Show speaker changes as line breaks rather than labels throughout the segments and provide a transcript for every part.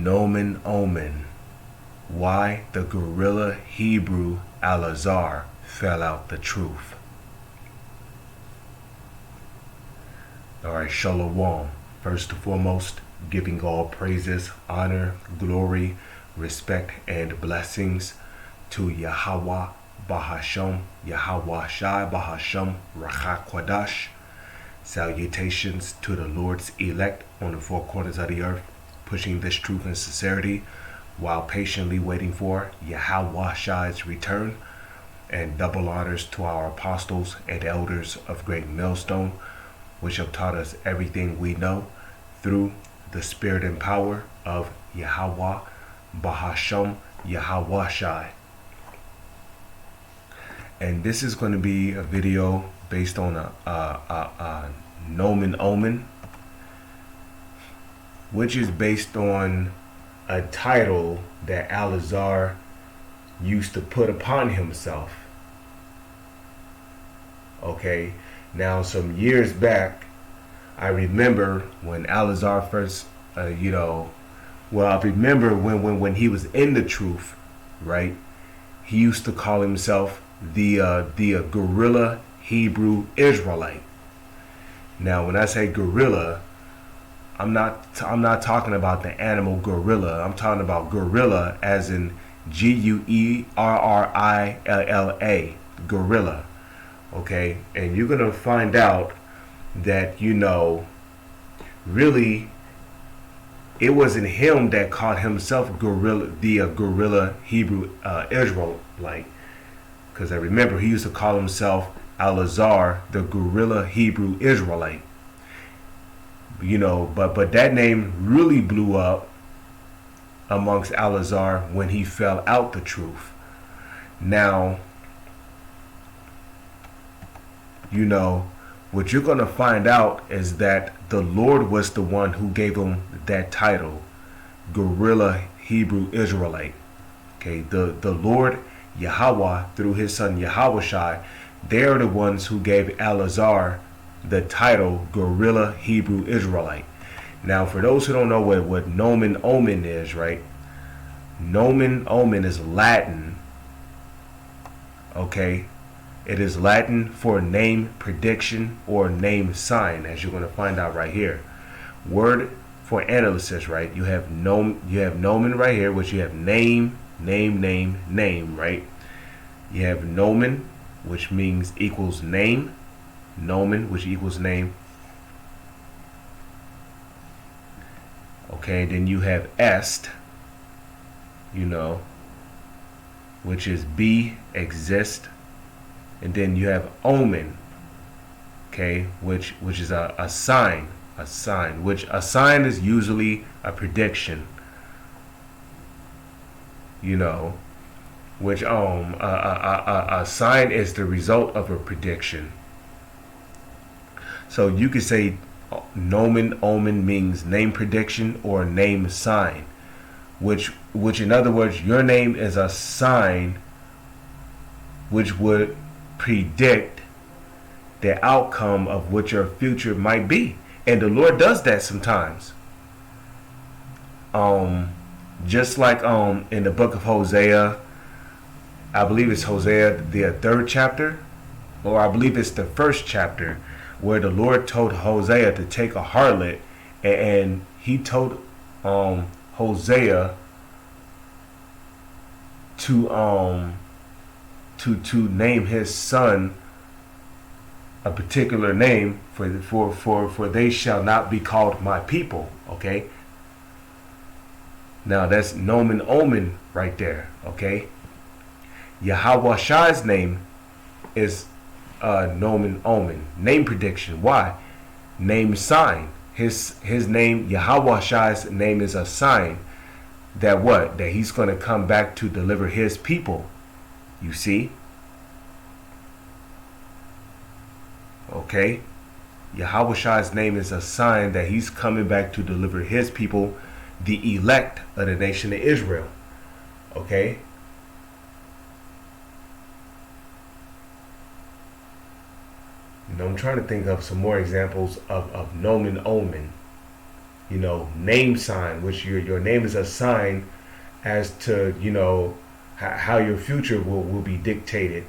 Nomen Omen. Why the guerrilla Hebrew Ahlazar fell out the truth. Alright, Shalom. First and foremost, giving all praises, honor, glory, respect, and blessings to Yahweh Bahasham, Yahweh Shai Bahasham, Rachak Kwadash. Salutations to the Lord's elect on the four corners of the earth, pushing this truth and sincerity while patiently waiting for Yahweh Shai's return. And double honors to our apostles and elders of Great Millstone, which have taught us everything we know through the spirit and power of Yahweh Bahasham, Yahweh Shai. And this is going to be a video based on a Nomen Omen, which is based on a title that Ahlazar used to put upon himself. Okay, now some years back, I remember when Ahlazar first, I remember when he was in the truth, right? He used to call himself the guerrilla Hebrew Israelite. Now, when I say guerrilla, I'm not talking about the animal gorilla. I'm talking about guerrilla as in Guerrilla, guerrilla. Okay, and you're gonna find out that really it wasn't him that called himself guerrilla, the guerrilla Hebrew Israelite. Because I remember he used to call himself Ahlazar, the guerrilla Hebrew Israelite. But that name really blew up amongst Ahlazar when he fell out the truth. Now, what you're going to find out is that the Lord was the one who gave him that title, guerrilla Hebrew Israelite. Okay, the Lord Yahweh, through his son Yahweh Shai, they're the ones who gave Ahlazar the title guerrilla Hebrew Israelite. Now, for those who don't know what Nomen Omen is, right? Nomen Omen is Latin. Okay, it is Latin for name prediction or name sign, as you're going to find out right here. Word for analysis, right? You have nomen right here, which you have name, right? You have nomen, which means equals name. Nomen, which equals name. Okay, then you have est, which is be, exist. And then you have omen, okay, which is a sign, which a sign is usually a prediction, which a sign is the result of a prediction. So you could say Nomen Omen means name prediction or name sign, which in other words, your name is a sign which would predict the outcome of what your future might be. And the Lord does that sometimes. Just like in the book of Hosea, I believe it's Hosea, the third chapter, or I believe it's the first chapter, where the Lord told Hosea to take a harlot, and he told Hosea to name his son a particular name, for they shall not be called my people. Okay, now that's Nomen Omen right there. Okay, Yahweh Shai's name is Nomen Omen, name prediction. Why? Name sign. His name, Yahweh Shai's name, is a sign that that he's going to come back to deliver his people. You see? Okay? Yahweh Shai's name is a sign that he's coming back to deliver his people, the elect of the nation of Israel. Okay? I'm trying to think of some more examples of Nomen Omen. name sign, which your name is a sign as to, how your future will be dictated.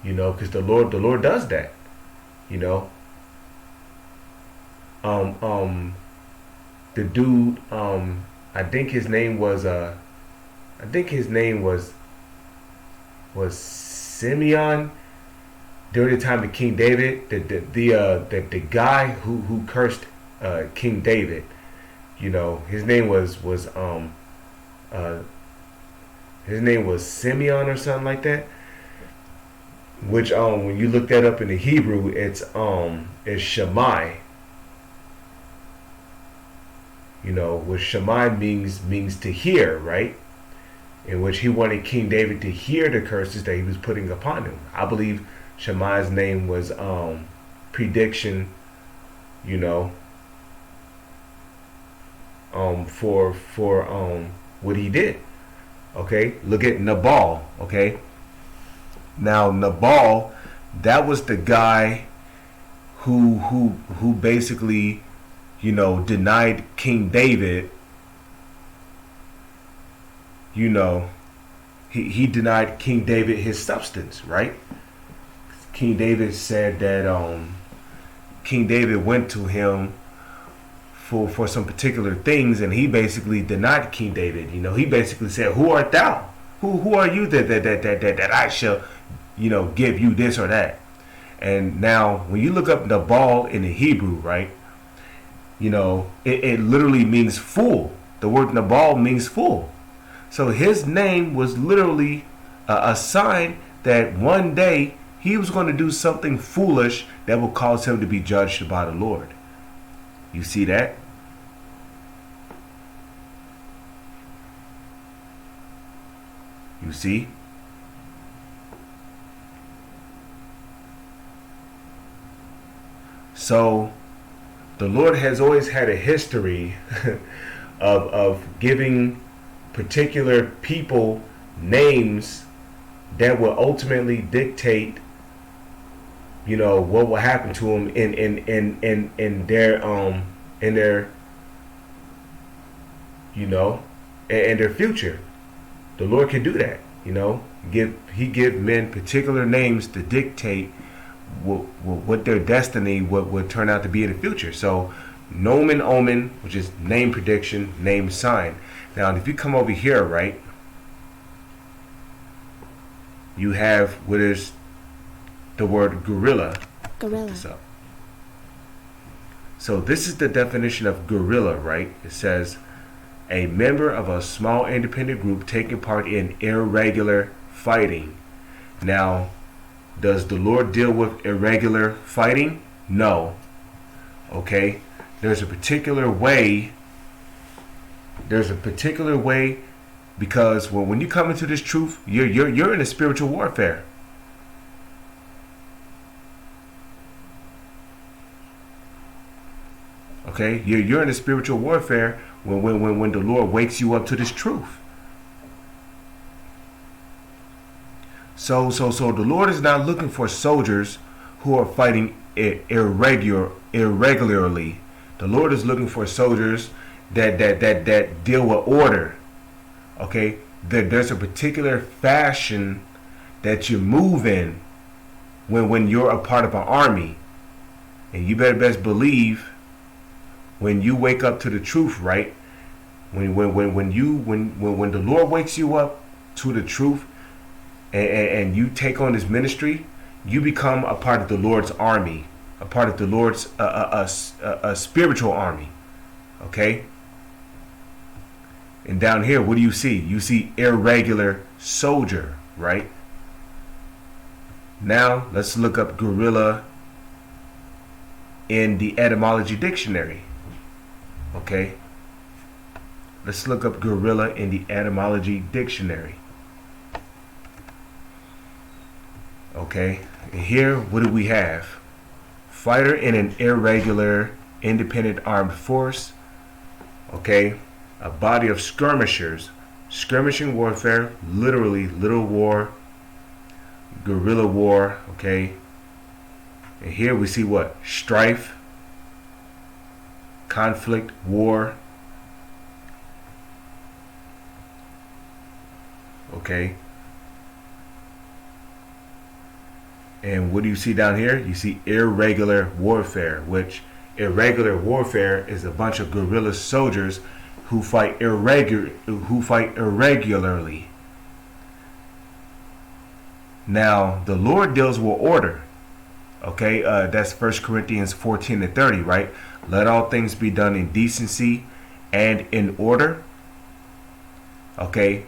Because the Lord does that. You know, the dude, I think his name was Simeon during the time of King David. The guy who cursed King David. His name was Simeon or something like that. Which when you look that up in the Hebrew, it's Shammai. Which Shammai means to hear, right? In which he wanted King David to hear the curses that he was putting upon him. I believe Shammai's name was prediction, for what he did. Okay, look at Nabal. Okay, now Nabal, that was the guy who basically, denied King David. He denied King David his substance, right? King David said that King David went to him for some particular things, and he basically denied King David. He basically said, "Who art thou? Who are you that I shall, give you this or that?" And now, when you look up Nabal in the Hebrew, right? It literally means fool. The word Nabal means fool. So his name was literally a sign that one day he was going to do something foolish that will cause him to be judged by the Lord. You see that? You see? So the Lord has always had a history of giving particular people names that will ultimately dictate, what will happen to them in their future. The Lord can do that. He give men particular names to dictate what their destiny would turn out to be in the future. So Nomen Omen, which is name prediction, name sign. Now, if you come over here, right, you have what is the word guerrilla.
Guerrilla.
So this is the definition of guerrilla, right? It says, a member of a small independent group taking part in irregular fighting. Now, does the Lord deal with irregular fighting? No. Okay? There's a particular way because when you come into this truth, you're in a spiritual warfare. Okay? You're in a spiritual warfare when the Lord wakes you up to this truth. So the Lord is not looking for soldiers who are fighting irregularly. The Lord is looking for soldiers that deal with order. Okay, there's a particular fashion that you move in when you're a part of an army, and you better best believe when you wake up to the truth, right? When the Lord wakes you up to the truth, and you take on this ministry, you become a part of the Lord's army, a part of the Lord's a spiritual army. Okay? And down here, what do you see? You see irregular soldier, right? Now, let's look up guerrilla in the etymology dictionary. Okay? Let's look up guerrilla in the etymology dictionary. Okay, and here, what do we have? Fighter in an irregular, independent armed force. Okay, a body of skirmishers. Skirmishing warfare, literally, little war, guerrilla war. Okay, and here we see what? Strife, conflict, war. Okay. And what do you see down here? You see irregular warfare, which irregular warfare is a bunch of guerrilla soldiers who fight irregularly. Now, the Lord deals with order. Okay, that's 1 Corinthians 14:30, right? Let all things be done in decency and in order. Okay,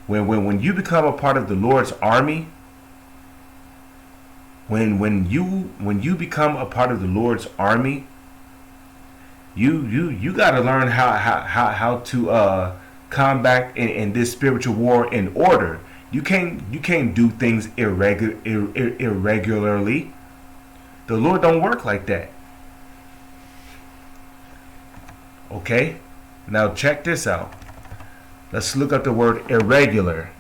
when you become a part of the Lord's army, when you become a part of the Lord's army, you got to learn how to combat in this spiritual war in order. You can't do things irregularly. The Lord don't work like that. Okay? Now check this out. Let's look up the word irregular.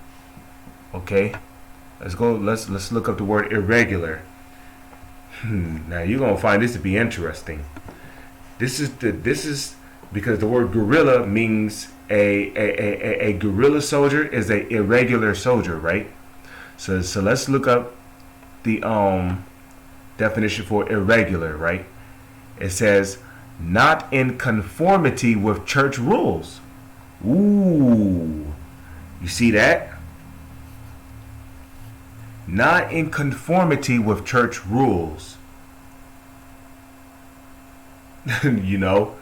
Okay? Let's look up the word irregular. Now you're going to find this to be interesting. This is because the word guerrilla means a guerrilla soldier is a irregular soldier, right? So let's look up the definition for irregular, right? It says not in conformity with church rules. Ooh, you see that? Not in conformity with church rules. You know,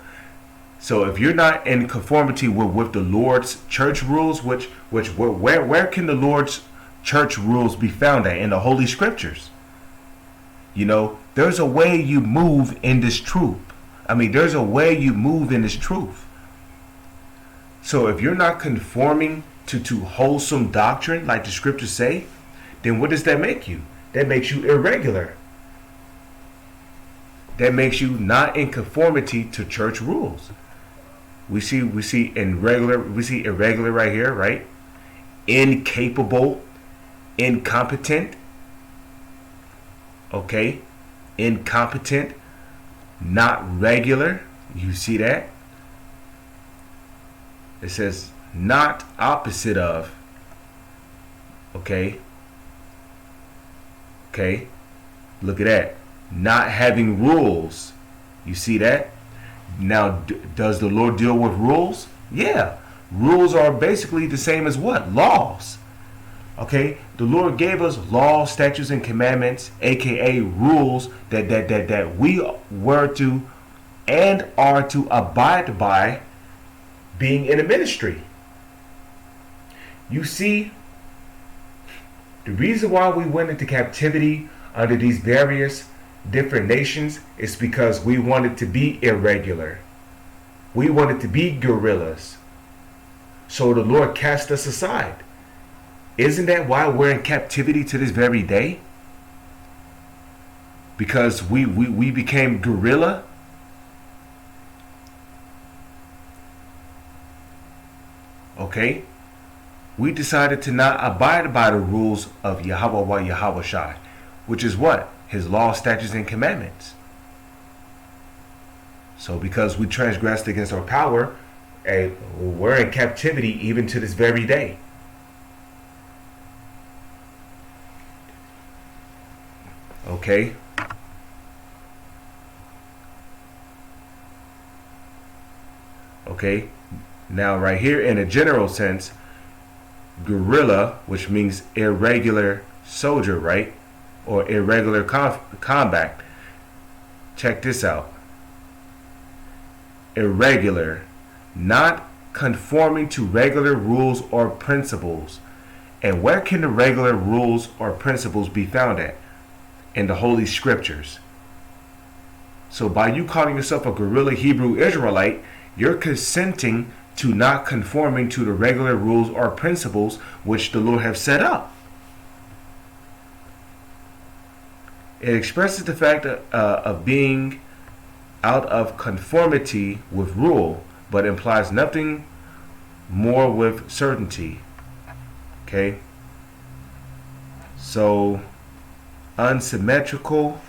so if you're not in conformity with the Lord's church rules, where can the Lord's church rules be found at? In the Holy Scriptures. You know, there's a way you move in this truth. There's a way you move in this truth. So if you're not conforming to wholesome doctrine, like the Scriptures say, then what does that make you? That makes you irregular. That makes you not in conformity to church rules. We see irregular right here, right? Incapable, incompetent. Okay? Incompetent, not regular. You see that? It says not opposite of. Okay? Okay? Look at that. Not having rules. You see that? Now, does the Lord deal with rules? Yeah. Rules are basically the same as what? Laws. Okay? The Lord gave us laws, statutes, and commandments, aka rules that we were to and are to abide by being in a ministry. You see, the reason why we went into captivity under these various different nations is because we wanted to be irregular. We wanted to be guerrillas. So the Lord cast us aside. Isn't that why we're in captivity to this very day? Because we became guerrilla? Okay? We decided to not abide by the rules of Yahweh Yahweh Shai, which is what? His law, statutes, and commandments. So because we transgressed against our power, we're in captivity even to this very day. Okay? Okay? Now right here in a general sense, guerrilla, which means irregular soldier, right? Or irregular combat. Check this out. Irregular, not conforming to regular rules or principles. And where can the regular rules or principles be found at? In the Holy Scriptures. So by you calling yourself a guerrilla Hebrew Israelite, you're consenting to not conforming to the regular rules or principles which the Lord have set up. It expresses the fact of being out of conformity with rule, but implies nothing more with certainty. Okay? So, unsymmetrical.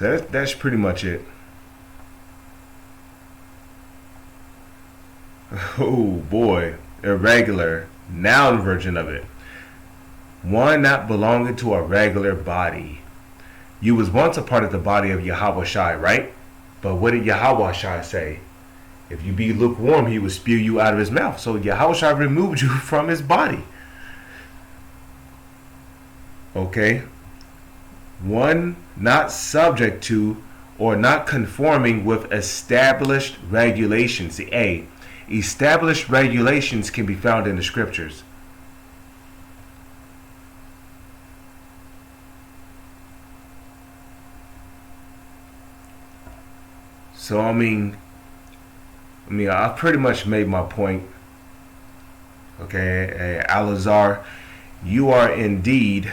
So that's pretty much it. Oh boy, irregular, noun version of it. One not belonging to a regular body. You was once a part of the body of Yahweh Shai, right? But what did Yahweh Shai say? If you be lukewarm, he will spew you out of his mouth. So Yahweh Shai removed you from his body. Okay? One not subject to or not conforming with established regulations. See, established regulations can be found in the scriptures. So I mean, I pretty much made my point. Okay, Ahlazar, you are indeed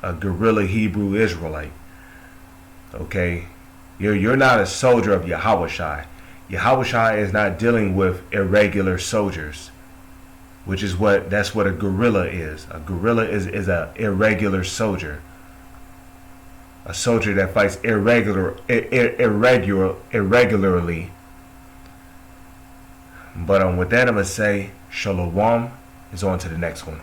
a guerrilla Hebrew Israelite. Okay, you're not a soldier of Yahweh Shai. Yahweh Shai is not dealing with irregular soldiers, which is that's what a guerrilla is. A guerrilla is a irregular soldier. A soldier that fights irregularly. But with that, I'm going to say, Shalom is on to the next one.